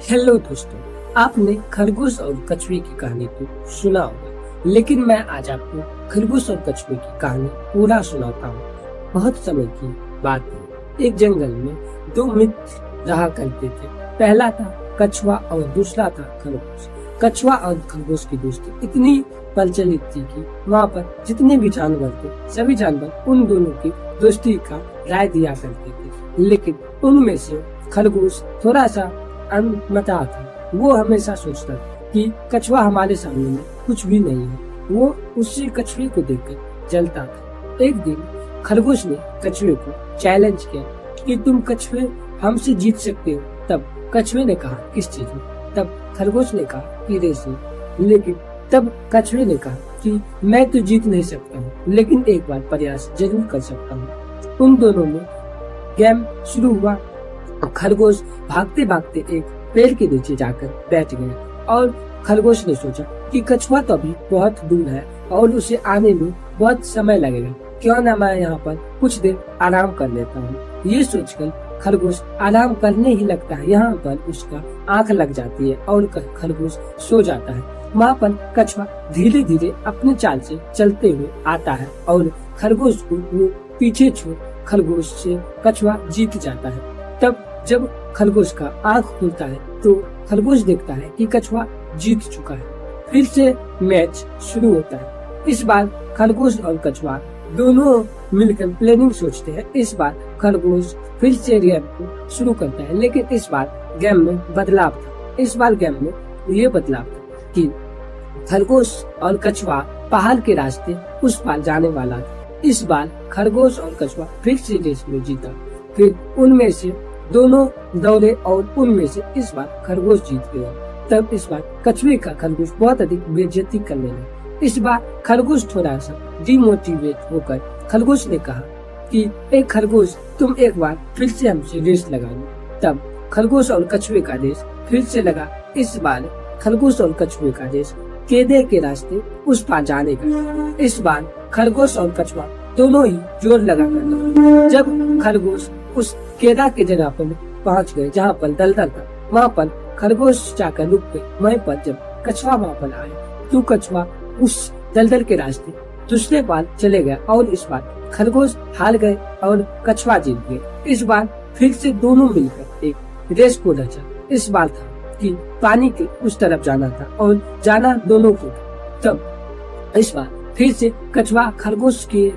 Hello दोस्तों, आपने खरगोश और कछुए की कहानी तो सुना होगा, लेकिन मैं आज आपको खरगोश और कछुए की कहानी पूरा सुनाता हूँ। बहुत समय की बात है, एक जंगल में दो मित्र रहा करते थे। पहला था कछुआ और दूसरा था खरगोश। कछुआ और खरगोश की दोस्ती इतनी प्रचलित थी कि वहाँ पर जितने भी जानवर थे, सभी जानवर उन दोनों की दोस्ती का राय दिया करते थे। लेकिन उनमें से खरगोश थोड़ा सा अनमता था। वो हमेशा सोचता था कि कछुआ हमारे सामने में कुछ भी नहीं है। वो उसी कछुए को देखकर जलता था। एक दिन खरगोश ने कछुए को चैलेंज किया कि तुम कछुए हमसे जीत सकते हो। तब कछुए ने कहा, किस चीज में? तब खरगोश ने कहा कि रेस में। लेकिन तब कछुए ने कहा कि मैं तो जीत नहीं सकता हूँ, लेकिन एक बार प्रयास जरूर कर सकता हूँ। उन दोनों में गेम शुरू हुआ। खरगोश भागते भागते एक पेड़ के नीचे जाकर बैठ गया और खरगोश ने सोचा कि कछुआ तो अभी बहुत दूर है और उसे आने में बहुत समय लगेगा। क्यों ना मैं यहाँ पर कुछ देर आराम कर लेता हूँ। ये सोचकर खरगोश आराम करने ही लगता है। यहाँ पर उसका आंख लग जाती है और खरगोश सो जाता है। वहाँ पर कछुआ धीरे धीरे अपने चाल से चलते हुए आता है और खरगोश को वो पीछे छोड़ खरगोश से कछुआ जीत जाता है। तब जब खरगोश का आंख खुलता है तो खरगोश देखता है कि कछुआ जीत चुका है। फिर से मैच शुरू होता है। इस बार खरगोश और कछुआ दोनों मिलकर प्लानिंग सोचते हैं। इस बार खरगोश फिर से गेम को शुरू करता है, लेकिन इस बार गेम में बदलाव था। इस बार गेम में ये बदलाव था कि खरगोश और कछुआ पहाड़ के रास्ते उस पार जाने वाला था। इस बार खरगोश और कछुआ फिर से रेस में जीता। फिर उनमें से दोनों दौड़े और उनमें से इस बार खरगोश जीत गया। तब इस बार कछुए का खरगोश बहुत अधिक बेइज्जती करने लगा। इस बार खरगोश थोड़ा सा डिमोटिवेट होकर खरगोश ने कहा कि एक खरगोश, तुम एक बार फिर से हमसे रेस लगा लो। तब खरगोश और कछुए का रेस फिर से लगा। इस बार खरगोश और कछुए का रेस केदे के रास्ते उस पार जाने का। इस बार खरगोश और कछुआ दोनों ही जोर लगा कर जब खरगोश उस केदा के जगह पर पहुंच गए जहाँ पर दलदल था, वहाँ पर खरगोश जाकर रुक गए। वहीं पर जब कछुआ वहाँ पर आए तो कछुआ उस दलदल के रास्ते दूसरे बार चले गए और इस बार खरगोश हार गए और कछुआ जीत गए। इस बार फिर से दोनों मिलकर एक रेस को रचा। इस बार था कि पानी के उस तरफ जाना था और जाना दोनों को। तब इस बार फिर से कछुआ खरगोश के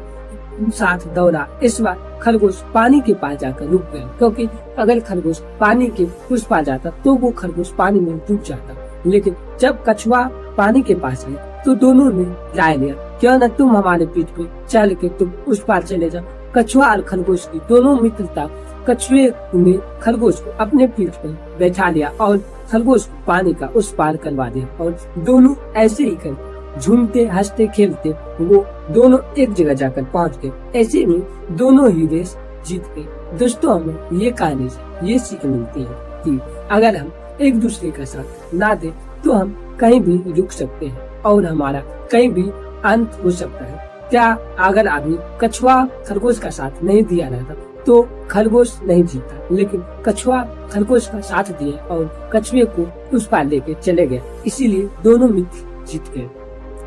साथ दौड़ा। इस बार खरगोश पानी के पास जाकर रुक गया, क्योंकि अगर खरगोश पानी के उस पार जाता तो वो खरगोश पानी में डूब जाता। लेकिन जब कछुआ पानी के पास गया तो दोनों ने राय लिया, क्यों न तुम हमारे पीठ पे चल के तुम उस पार चले जाओ। कछुआ और खरगोश की दोनों मित्रता, कछुए ने खरगोश को अपने पीठ पर बैठा लिया और खरगोश को पानी का उस पार करवा दिया और दोनों ऐसे ही कर झूमते हंसते खेलते वो दोनों एक जगह जाकर पहुंच गए। ऐसे में दोनों ही रेस जीत गए। दोस्तों, हमें ये कहानी से ये सीख मिलती है कि अगर हम एक दूसरे का साथ ना दे तो हम कहीं भी रुक सकते हैं और हमारा कहीं भी अंत हो सकता है। क्या अगर अभी कछुआ खरगोश का साथ नहीं दिया रहता तो खरगोश नहीं जीता, लेकिन कछुआ खरगोश का साथ दिया और कछुए को उस पार लेके चले गए। इसीलिए दोनों मित्र जीत गए।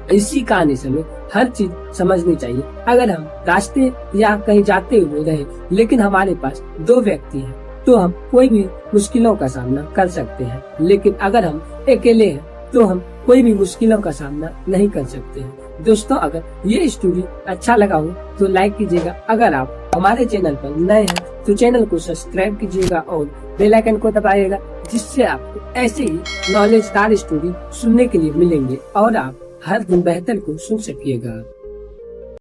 इसी कहानी से हमें हर चीज समझनी चाहिए। अगर हम रास्ते या कहीं जाते हुए रहे लेकिन हमारे पास दो व्यक्ति हैं तो हम कोई भी मुश्किलों का सामना कर सकते हैं, लेकिन अगर हम अकेले हैं तो हम कोई भी मुश्किलों का सामना नहीं कर सकते हैं। दोस्तों, अगर ये स्टोरी अच्छा लगा हो तो लाइक कीजिएगा। अगर आप हमारे चैनल पर नए हैं तो चैनल को सब्सक्राइब कीजिएगा और बेल आइकन को दबाइएगा, जिससे आपको ऐसे ही नॉलेजदार स्टोरी सुनने के लिए मिलेंगे और आप हर दिन बेहतर को सुन सकिएगा।